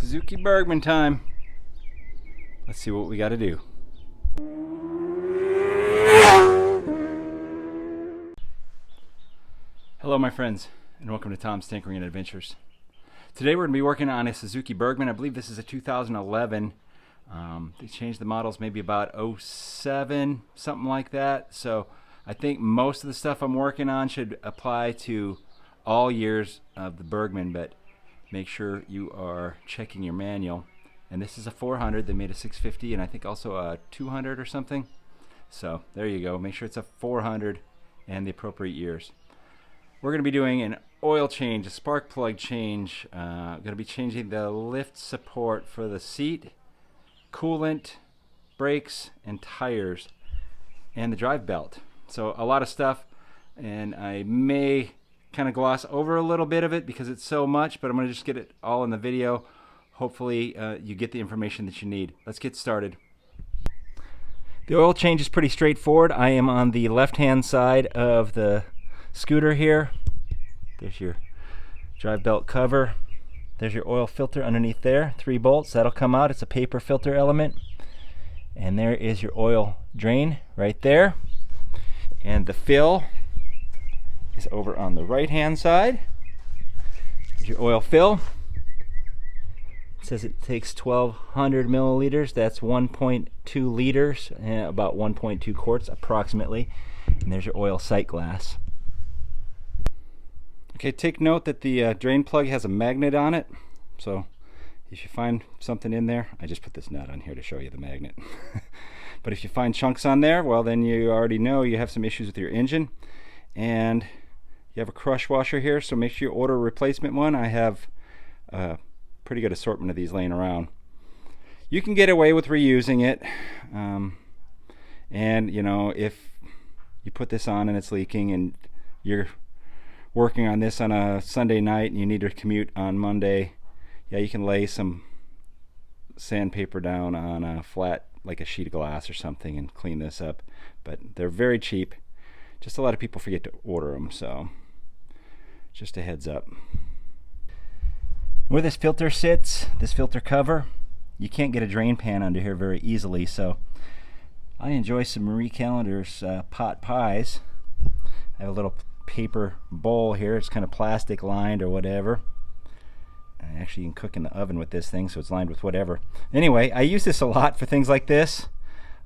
Suzuki Burgman time. Let's see what we got to do. Hello my friends, and welcome to Tom's Tinkering Adventures. Today we're going to be working on a Suzuki Burgman. I believe this is a 2011. They changed the models maybe about 07, something like that. So I think most of the stuff I'm working on should apply to all years of the Burgman, but make sure you are checking your manual. And this is a 400. They made a 650 and I think also a 200 or something. So there you go. Make sure it's a 400 and the appropriate years. We're going to be doing an oil change, a spark plug change. Going to be changing the lift support for the seat, coolant, brakes, and tires, and the drive belt. So a lot of stuff, and I may kind of gloss over a little bit of it because it's so much, but I'm going to just get it all in the video. Hopefully you get the information that you need. Let's get started. The oil change is pretty straightforward. I am on the left-hand side of the scooter here. There's your drive belt cover. There's your oil filter underneath there. 3 bolts. That'll come out. It's a paper filter element. And there is your oil drain right there. And the fill is over on the right-hand side. There's your oil fill. It says it takes 1,200 milliliters. That's 1.2 liters, about 1.2 quarts approximately. And there's your oil sight glass. Okay, take note that the drain plug has a magnet on it. So if you find something in there, I just put this nut on here to show you the magnet. But if you find chunks on there, well then you already know you have some issues with your engine. And you have a crush washer here, so make sure you order a replacement one. I have a pretty good assortment of these laying around. You can get away with reusing it. And you know, if you put this on and it's leaking and you're working on this on a Sunday night and you need to commute on Monday, yeah, you can lay some sandpaper down on a flat, like a sheet of glass or something, and clean this up. But they're very cheap. Just a lot of people forget to order them, so just a heads up. Where this filter sits, this filter cover, you can't get a drain pan under here very easily, so I enjoy some Marie Callender's pot pies. I have a little paper bowl here. It's kind of plastic lined or whatever. Actually, you can cook in the oven with this thing, so it's lined with whatever. Anyway, I use this a lot for things like this.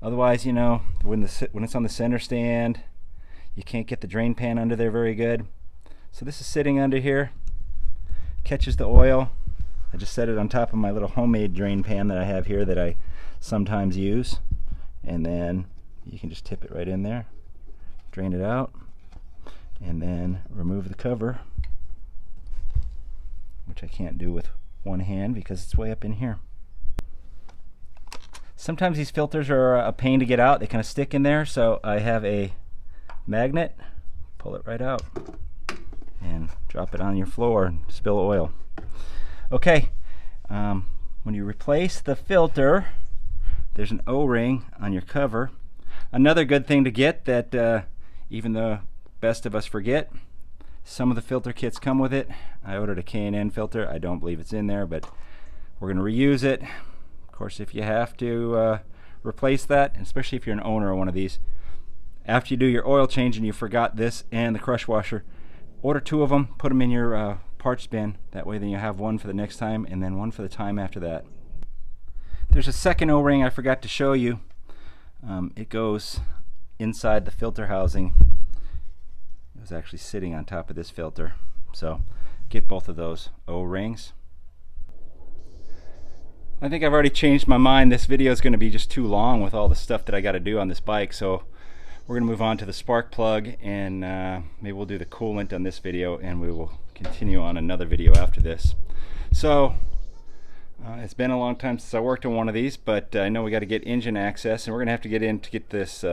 Otherwise, you know, when it's on the center stand, you can't get the drain pan under there very good. So this is sitting under here, catches the oil. I just set it on top of my little homemade drain pan that I have here that I sometimes use. And then you can just tip it right in there, drain it out, and then remove the cover, which I can't do with one hand because it's way up in here. Sometimes these filters are a pain to get out. They kind of stick in there, so I have a magnet. Pull it right out and drop it on your floor and spill oil. Okay, when you replace the filter, there's an O-ring on your cover. Another good thing to get that even the best of us forget, some of the filter kits come with it. I ordered a K&N filter. I don't believe it's in there, but we're going to reuse it. Of course, if you have to replace that, especially if you're an owner of one of these, after you do your oil change and you forgot this and the crush washer, order 2 of them, put them in your parts bin. That way then you have one for the next time and then one for the time after that. There's a second O-ring I forgot to show you. It goes inside the filter housing. It was actually sitting on top of this filter. So get both of those O-rings. I think I've already changed my mind. This video is going to be just too long with all the stuff that I got to do on this bike. So we're going to move on to the spark plug, and maybe we'll do the coolant on this video, and we will continue on another video after this. So it's been a long time since I worked on one of these, but I know we got to get engine access, and we're going to have to get in to get this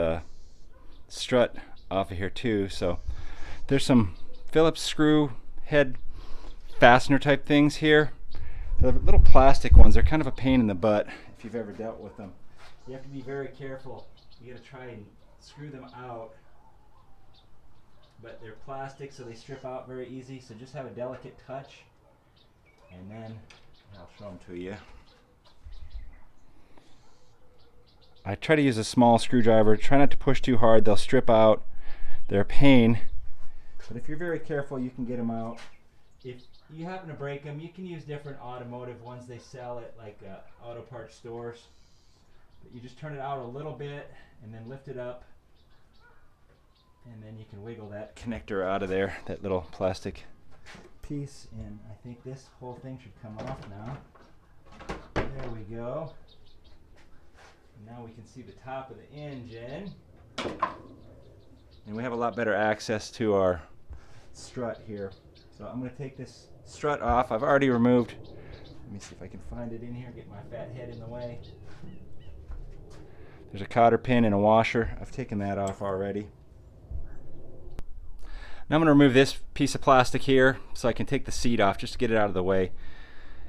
strut off of here too. So there's some Phillips screw head fastener type things here. The little plastic ones, they're kind of a pain in the butt if you've ever dealt with them. You have to be very careful. You got to try and screw them out, but they're plastic, so they strip out very easy. So just have a delicate touch, and then I'll show them to you. I try to use a small screwdriver. Try not to push too hard. They'll strip out. They're a pain. But if you're very careful, you can get them out. If you happen to break them, you can use different automotive ones they sell at like auto parts stores. But you just turn it out a little bit and then lift it up. And then you can wiggle that connector out of there, that little plastic piece. And I think this whole thing should come off now. There we go. Now we can see the top of the engine. And we have a lot better access to our strut here. So I'm going to take this strut off. I've already removed. Let me see if I can find it in here, get my fat head in the way. There's a cotter pin and a washer. I've taken that off already. Now I'm going to remove this piece of plastic here so I can take the seat off just to get it out of the way.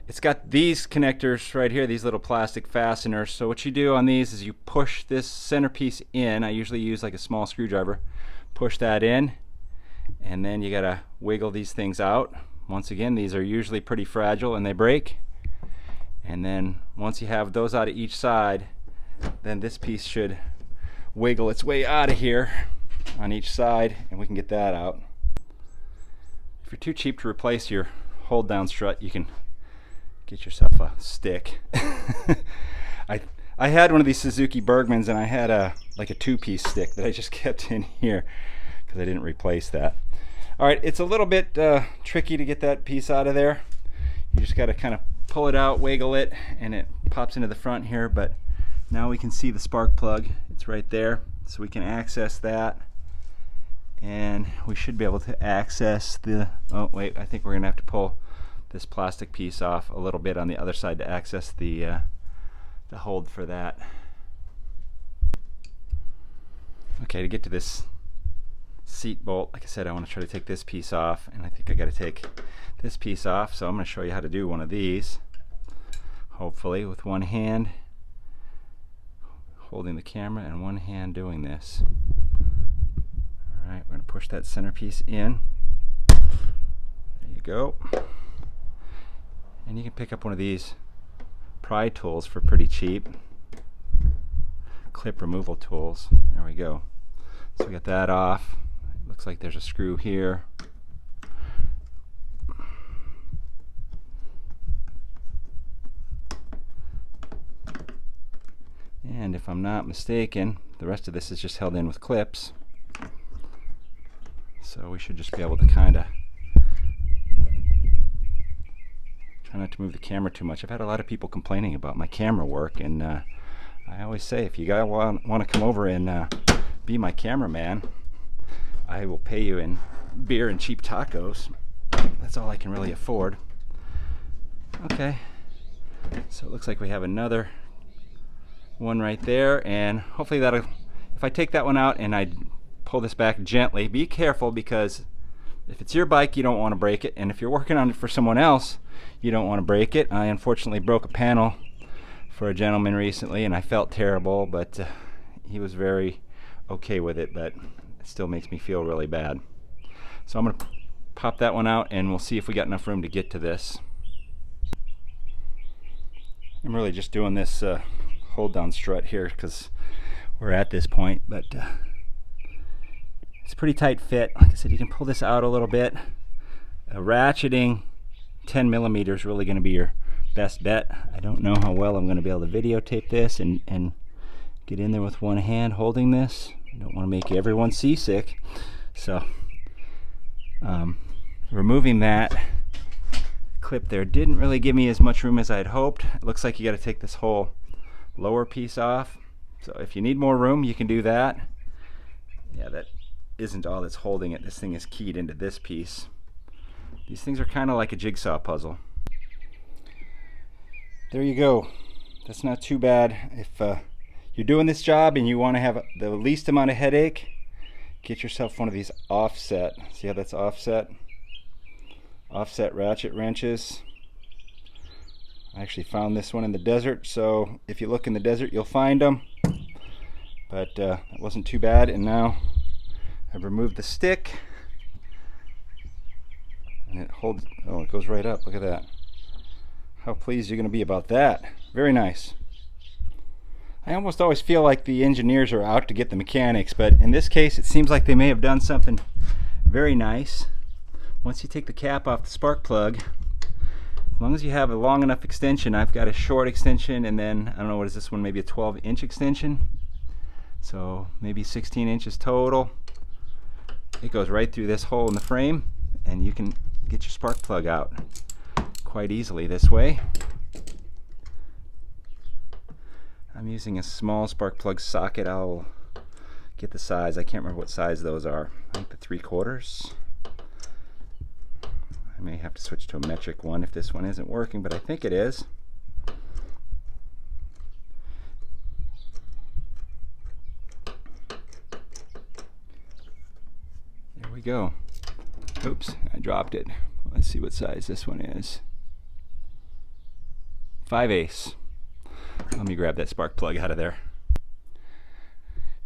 It's got these connectors right here, these little plastic fasteners. So what you do on these is you push this centerpiece in. I usually use like a small screwdriver. Push that in, and then you gotta wiggle these things out. Once again, these are usually pretty fragile and they break. And then once you have those out of each side, then this piece should wiggle its way out of here on each side, and we can get that out. If you're too cheap to replace your hold down strut, you can get yourself a stick. I had one of these Suzuki Burgmans, and I had like a two-piece stick that I just kept in here because I didn't replace that. All right, it's a little bit tricky to get that piece out of there. You just got to kind of pull it out, wiggle it, and it pops into the front here. But now we can see the spark plug. It's right there, so we can access that. And we should be able to access the, oh wait, I think we're gonna have to pull this plastic piece off a little bit on the other side to access the hold for that. Okay, to get to this seat bolt, like I said, I want to try to take this piece off, and I think I got to take this piece off, so I'm going to show you how to do one of these, hopefully with one hand holding the camera and one hand doing this. Alright, we're going to push that centerpiece in. There you go. And you can pick up one of these pry tools for pretty cheap. Clip removal tools. There we go. So we got that off. It looks like there's a screw here. And if I'm not mistaken, the rest of this is just held in with clips. So we should just be able to kind of try not to move the camera too much. I've had a lot of people complaining about my camera work, and I always say, if you guys want to come over and be my cameraman, I will pay you in beer and cheap tacos. That's all I can really afford. Okay, so it looks like we have another one right there, and hopefully that'll, if I take that one out and I pull this back gently, be careful, because if it's your bike, you don't want to break it, and if you're working on it for someone else, you don't want to break it. I unfortunately broke a panel for a gentleman recently, and I felt terrible, but he was very okay with it, but it still makes me feel really bad. So I'm going to pop that one out, and we'll see if we got enough room to get to this. I'm really just doing this hold down strut here because we're at this point, but it's a pretty tight fit. Like I said, you can pull this out a little bit. Ratcheting 10 millimeters is really going to be your best bet. I don't know how well I'm going to be able to videotape this and get in there with one hand holding this. I don't want to make everyone seasick. So removing that clip there didn't really give me as much room as I had hoped. It looks like you got to take this whole lower piece off. So if you need more room, you can do that. Yeah, that isn't all that's holding it. This thing is keyed into this piece. These things are kind of like a jigsaw puzzle. There you go. That's not too bad. If you're doing this job and you want to have the least amount of headache, get yourself one of these offset. See how that's offset? Offset ratchet wrenches. I actually found this one in the desert, so if you look in the desert you'll find them. But it wasn't too bad, and now I've removed the stick. And it holds, oh, it goes right up, look at that. how pleased you're going to be about that. Very nice. I almost always feel like the engineers are out to get the mechanics, but in this case it seems like they may have done something very nice. Once you take the cap off the spark plug, as long as you have a long enough extension, I've got a short extension, and then, I don't know, what is this one, maybe a 12-inch extension? So maybe 16 inches total. It goes right through this hole in the frame, and you can get your spark plug out quite easily this way. I'm using a small spark plug socket. I'll get the size. I can't remember what size those are. I think the 3/4. I may have to switch to a metric one if this one isn't working, but I think it is. There we go. Oops, I dropped it. Let's see what size this one is. 5/8. Let me grab that spark plug out of there.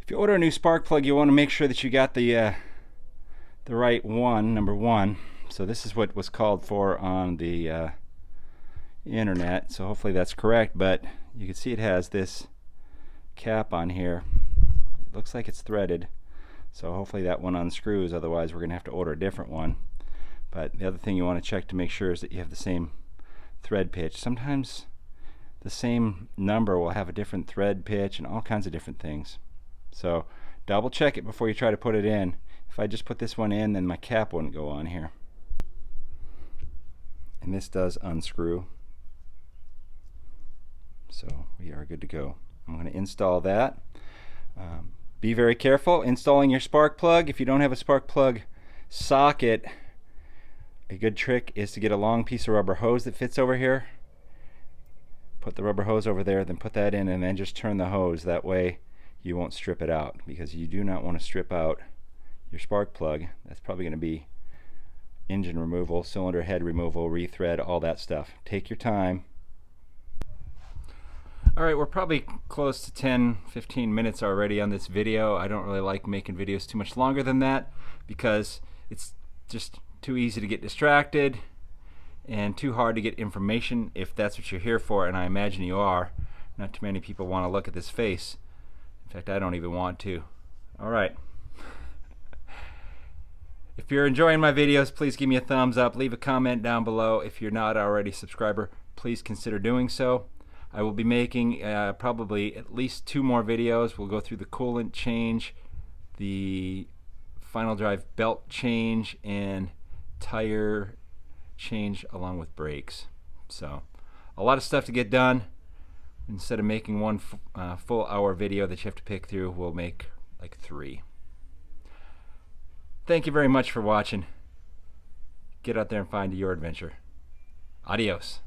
If you order a new spark plug, you want to make sure that you got the right one, number 1. So this is what was called for on the internet, so hopefully that's correct, but you can see it has this cap on here. It looks like it's threaded, so hopefully that one unscrews, otherwise we're going to have to order a different one. But the other thing you want to check to make sure is that you have the same thread pitch. Sometimes the same number will have a different thread pitch and all kinds of different things. So double check it before you try to put it in. If I just put this one in, then my cap wouldn't go on here. And this does unscrew. So we are good to go. I'm going to install that. Be very careful installing your spark plug. If you don't have a spark plug socket, a good trick is to get a long piece of rubber hose that fits over here. Put the rubber hose over there, then put that in, and then just turn the hose. That way you won't strip it out, because you do not want to strip out your spark plug. That's probably going to be engine removal, cylinder head removal, rethread, all that stuff. Take your time. Alright, we're probably close to 10-15 minutes already on this video. I don't really like making videos too much longer than that, because it's just too easy to get distracted and too hard to get information if that's what you're here for, and I imagine you are. Not too many people want to look at this face. In fact, I don't even want to. Alright. If you're enjoying my videos, please give me a thumbs up. Leave a comment down below. If you're not already a subscriber, please consider doing so. I will be making probably at least 2 more videos. We'll go through the coolant change, the final drive belt change, and tire change along with brakes. So a lot of stuff to get done. Instead of making one full hour video that you have to pick through, we'll make like 3. Thank you very much for watching. Get out there and find your adventure. Adios.